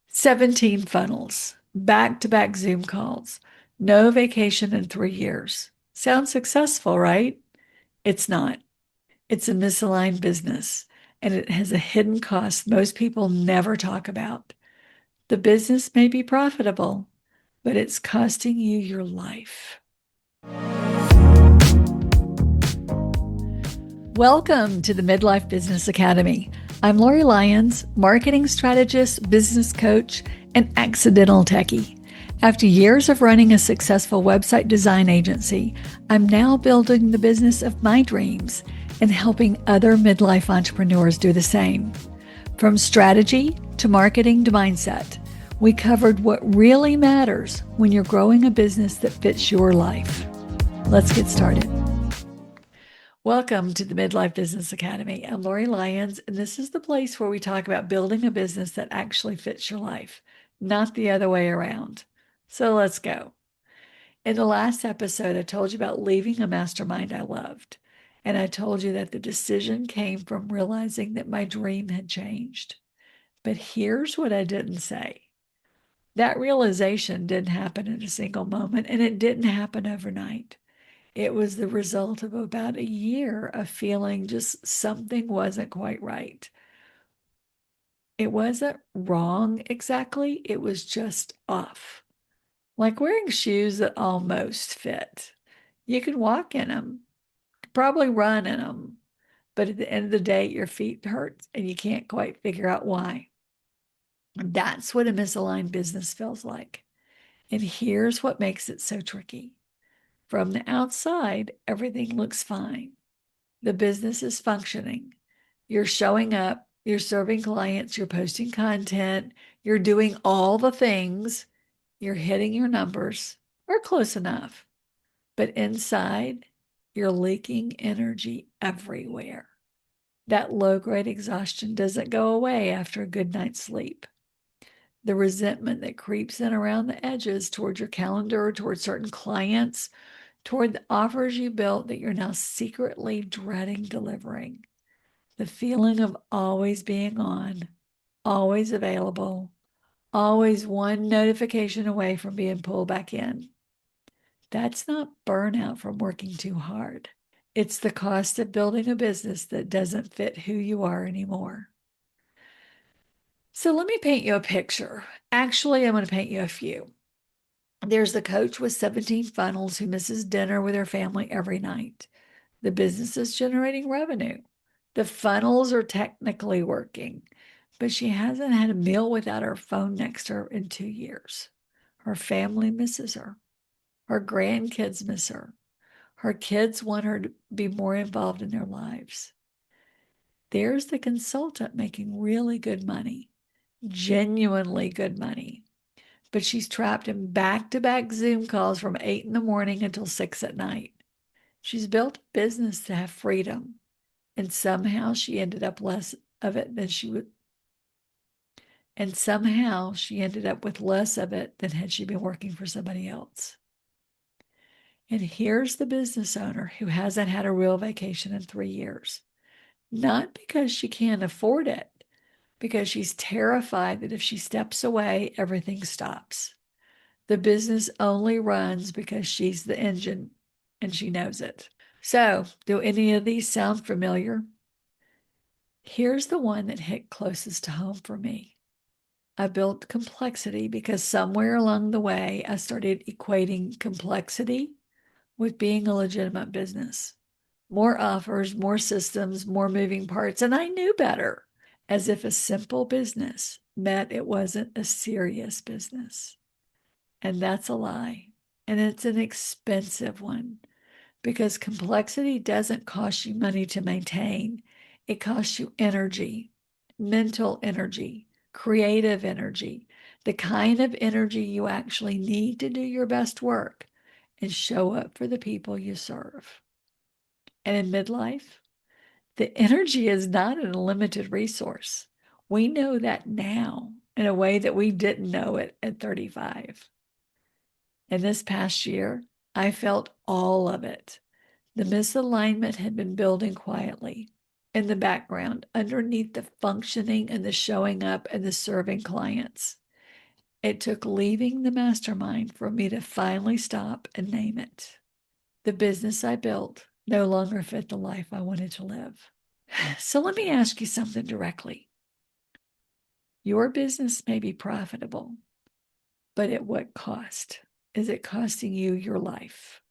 17 funnels, back-to-back Zoom calls, no vacation in 3 years. Sounds successful, right? It's not. It's a misaligned business, and it has a hidden cost most people never talk about. The business may be profitable, but it's costing you your life. Welcome to the Midlife Business Academy. I'm Lori Lyons, marketing strategist, business coach, and accidental techie. After years of running a successful website design agency, I'm now building the business of my dreams and helping other midlife entrepreneurs do the same. From strategy to marketing to mindset, we covered what really matters when you're growing a business that fits your life. Let's get started. Welcome to the Midlife Business Academy. I'm Lori Lyons, and this is the place where we talk about building a business that actually fits your life, not the other way around. So let's go. In the last episode, I told you about leaving a mastermind I loved, and I told you that the decision came from realizing that my dream had changed. But here's what I didn't say. That realization didn't happen in a single moment, and it didn't happen overnight. It was the result of about a year of feeling just something wasn't quite right. It wasn't wrong exactly, it was just off. Like wearing shoes that almost fit. You can walk in them, probably run in them, but at the end of the day, your feet hurt and you can't quite figure out why. That's what a misaligned business feels like. And here's what makes it so tricky. From the outside, everything looks fine. The business is functioning. You're showing up, you're serving clients, you're posting content, you're doing all the things, you're hitting your numbers, or close enough. But inside, you're leaking energy everywhere. That low-grade exhaustion doesn't go away after a good night's sleep. The resentment that creeps in around the edges toward your calendar, toward certain clients, toward the offers you built that you're now secretly dreading delivering. The feeling of always being on, always available, always one notification away from being pulled back in. That's not burnout from working too hard. It's the cost of building a business that doesn't fit who you are anymore. So let me paint you a picture. Actually, I'm going to paint you a few. There's the coach with 17 funnels who misses dinner with her family every night. The business is generating revenue. The funnels are technically working, but she hasn't had a meal without her phone next to her in 2 years. Her family misses her. Her grandkids miss her. Her kids want her to be more involved in their lives. There's the consultant making really good money, genuinely good money, but she's trapped in back-to-back Zoom calls from 8 in the morning until 6 at night. She's built a business to have freedom, and somehow she ended up less of it than she would. And somehow she ended up with less of it than had she been working for somebody else. And here's the business owner who hasn't had a real vacation in 3 years. Not because she can't afford it, because she's terrified that if she steps away, everything stops. The business only runs because she's the engine and she knows it. So, do any of these sound familiar? Here's the one that hit closest to home for me. I built complexity because somewhere along the way, I started equating complexity with being a legitimate business. More offers, more systems, more moving parts, and I knew better, as if a simple business meant it wasn't a serious business. And that's a lie. And it's an expensive one because complexity doesn't cost you money to maintain. It costs you energy, mental energy, creative energy, the kind of energy you actually need to do your best work and show up for the people you serve. And in midlife, the energy is not an unlimited resource. We know that now in a way that we didn't know it at 35. And this past year, I felt all of it. The misalignment had been building quietly in the background, underneath the functioning and the showing up and the serving clients. It took leaving the mastermind for me to finally stop and name it. The business I built no longer fit the life I wanted to live. So let me ask you something directly. Your business may be profitable, but at what cost? Is it costing you your life?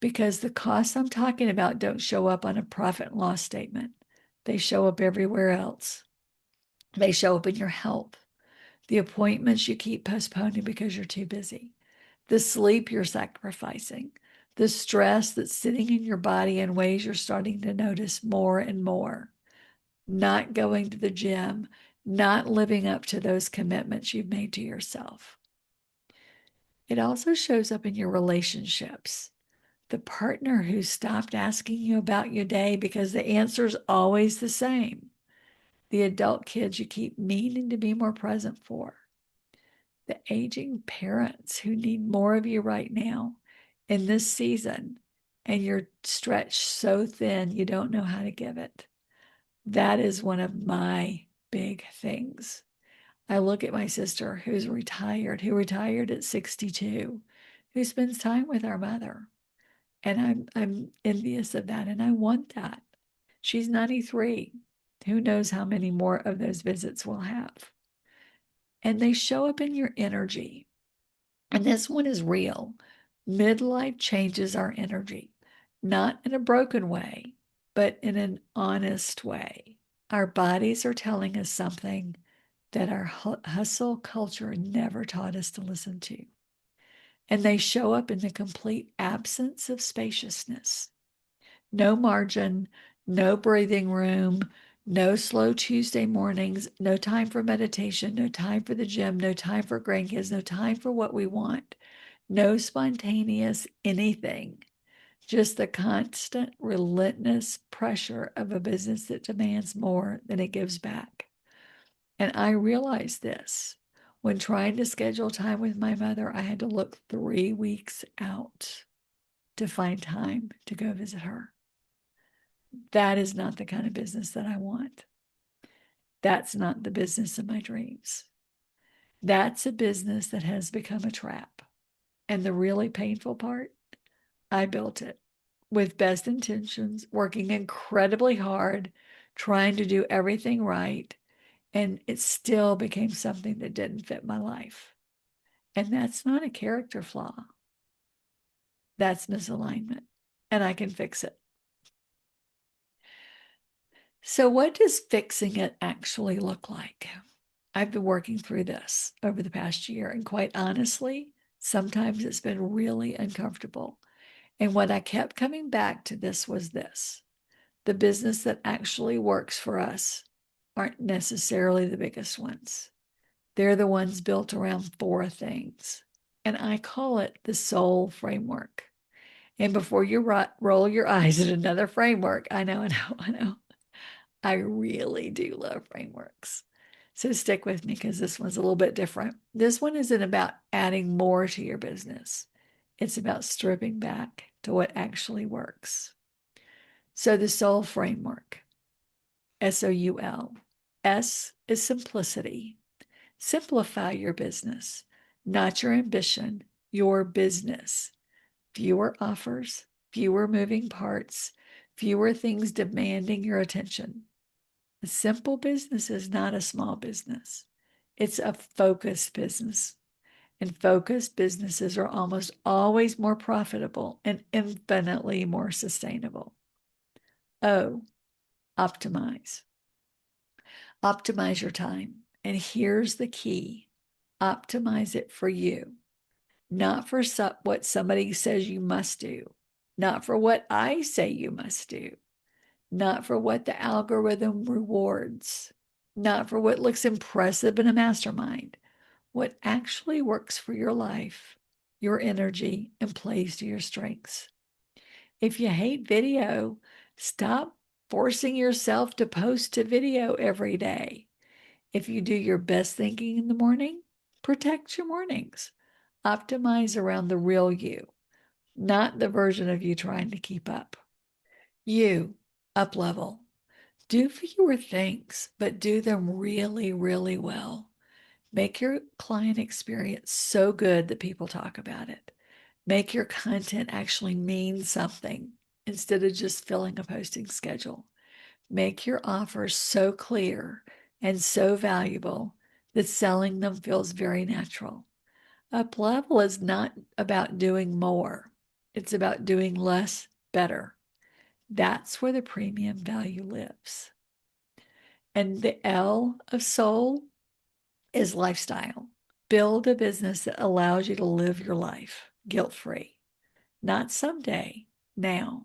Because the costs I'm talking about don't show up on a profit and loss statement. They show up everywhere else. They show up in your health, the appointments you keep postponing because you're too busy, the sleep you're sacrificing, the stress that's sitting in your body in ways you're starting to notice more and more, not going to the gym, not living up to those commitments you've made to yourself. It also shows up in your relationships. The partner who stopped asking you about your day because the answer's always the same. The adult kids you keep meaning to be more present for. The aging parents who need more of you right now in this season, and you're stretched so thin you don't know how to give it. That is one of my big things. I look at my sister who retired at 62, who spends time with our mother. And I'm envious of that, and I want that. She's 93. Who knows how many more of those visits we'll have? And they show up in your energy. And this one is real. Midlife changes our energy, not in a broken way, but in an honest way. Our bodies are telling us something that our hustle culture never taught us to listen to. And they show up in the complete absence of spaciousness. No margin, no breathing room, no slow Tuesday mornings, no time for meditation, no time for the gym, no time for grandkids, no time for what we want, no spontaneous anything. Just the constant, relentless pressure of a business that demands more than it gives back. And I realized this when trying to schedule time with my mother. I had to look 3 weeks out to find time to go visit her. That is not the kind of business that I want. That's not the business of my dreams. That's a business that has become a trap. And the really painful part, I built it with best intentions, working incredibly hard, trying to do everything right. And it still became something that didn't fit my life. And that's not a character flaw. That's misalignment. And I can fix it. So, what does fixing it actually look like? I've been working through this over the past year, and quite honestly, sometimes it's been really uncomfortable. And what I kept coming back to this was this: the business that actually works for us aren't necessarily the biggest ones. They're the ones built around four things. And I call it the soul framework. And before you roll your eyes at another framework, I know. I really do love frameworks. So stick with me because this one's a little bit different. This one isn't about adding more to your business. It's about stripping back to what actually works. So the soul framework, SOUL. S is simplicity. Simplify your business, not your ambition, your business. Fewer offers, fewer moving parts, fewer things demanding your attention. A simple business is not a small business. It's a focused business. And focused businesses are almost always more profitable and infinitely more sustainable. O, optimize. Optimize your time. And here's the key: optimize it for you, not for what somebody says you must do, not for what I say you must do, not for what the algorithm rewards, not for what looks impressive in a mastermind. What actually works for your life, your energy, and plays to your strengths. If you hate video, stop forcing yourself to post a video every day. If you do your best thinking in the morning, protect your mornings. Optimize around the real you, not the version of you trying to keep up. You, Uplevel. Do fewer things, but do them really, really well. Make your client experience so good that people talk about it. Make your content actually mean something instead of just filling a posting schedule. Make your offers so clear and so valuable that selling them feels very natural. Uplevel is not about doing more. It's about doing less better. That's where the premium value lives. And the L of soul is lifestyle. Build a business that allows you to live your life guilt-free. Not someday, now.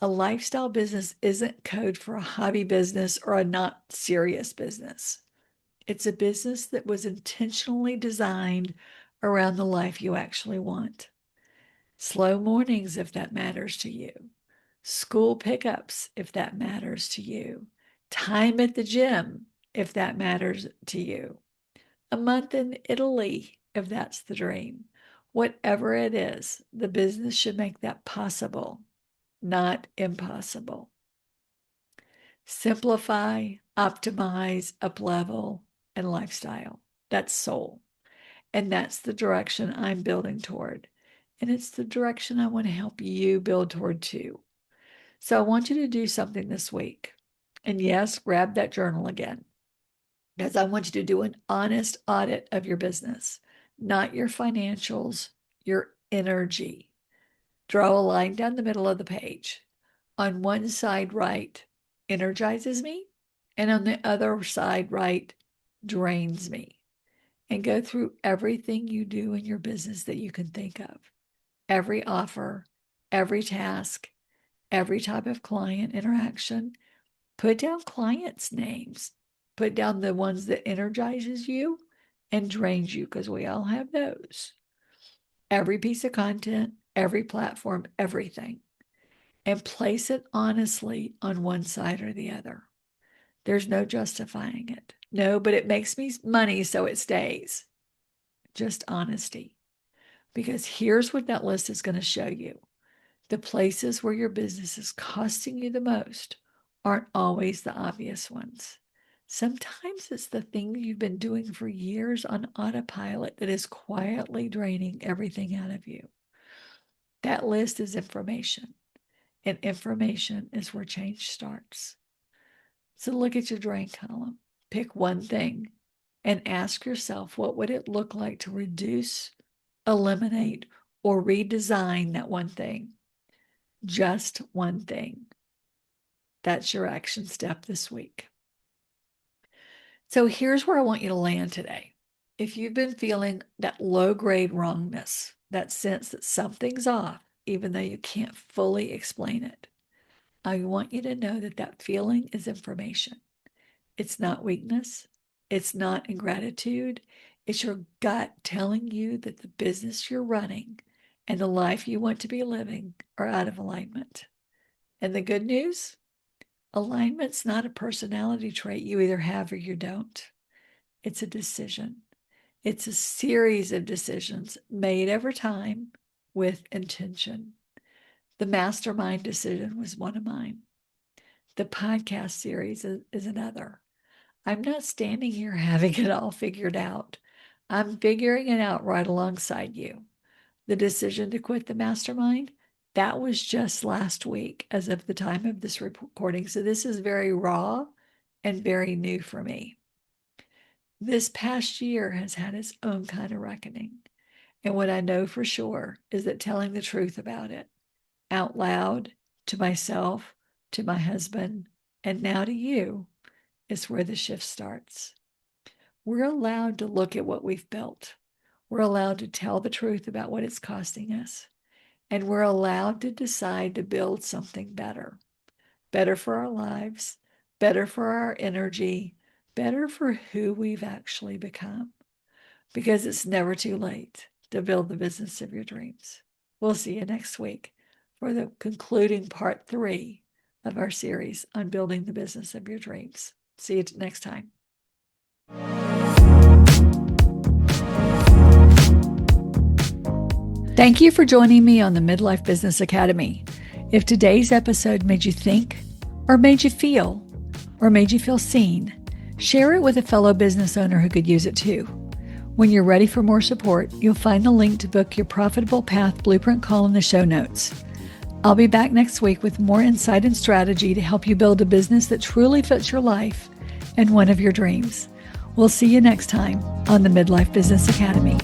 A lifestyle business isn't code for a hobby business or a not serious business. It's a business that was intentionally designed around the life you actually want. Slow mornings, if that matters to you. School pickups, if that matters to you. Time at the gym, if that matters to you. A month in Italy, if that's the dream. Whatever it is, the business should make that possible, not impossible. Simplify, optimize, uplevel, and lifestyle. That's soul. And that's the direction I'm building toward. And it's the direction I want to help you build toward too. So I want you to do something this week. And yes, grab that journal again, because I want you to do an honest audit of your business, not your financials, your energy. Draw a line down the middle of the page. On one side, write, energizes me, and on the other side, write, drains me. And go through everything you do in your business that you can think of. Every offer, every task, every type of client interaction. Put down clients' names. Put down the ones that energizes you and drains you, because we all have those. Every piece of content, every platform, everything. And place it honestly on one side or the other. There's no justifying it. No, but it makes me money, so it stays. Just honesty. Because here's what that list is going to show you. The places where your business is costing you the most aren't always the obvious ones. Sometimes it's the thing you've been doing for years on autopilot that is quietly draining everything out of you. That list is information, and information is where change starts. So look at your drain column. Pick one thing and ask yourself, what would it look like to reduce, eliminate, or redesign that one thing? Just one thing. That's your action step this week. So here's where I want you to land today. If you've been feeling that low-grade wrongness, that sense that something's off, even though you can't fully explain it, I want you to know that that feeling is information. It's not weakness. It's not ingratitude. It's your gut telling you that the business you're running and the life you want to be living are out of alignment. And the good news? Alignment's not a personality trait you either have or you don't. It's a decision. It's a series of decisions made over time with intention. The mastermind decision was one of mine. The podcast series is another. I'm not standing here having it all figured out. I'm figuring it out right alongside you. The decision to quit the mastermind, that was just last week as of the time of this recording. So this is very raw and very new for me. This past year has had its own kind of reckoning. And what I know for sure is that telling the truth about it out loud to myself, to my husband, and now to you is where the shift starts. We're allowed to look at what we've built. We're allowed to tell the truth about what it's costing us. And we're allowed to decide to build something better. Better for our lives, better for our energy, better for who we've actually become. Because it's never too late to build the business of your dreams. We'll see you next week for the concluding part 3 of our series on building the business of your dreams. See you next time. Thank you for joining me on the Midlife Business Academy. If today's episode made you think, or made you feel seen, share it with a fellow business owner who could use it too. When you're ready for more support, you'll find the link to book your Profitable Path Blueprint call in the show notes. I'll be back next week with more insight and strategy to help you build a business that truly fits your life and one of your dreams. We'll see you next time on the Midlife Business Academy.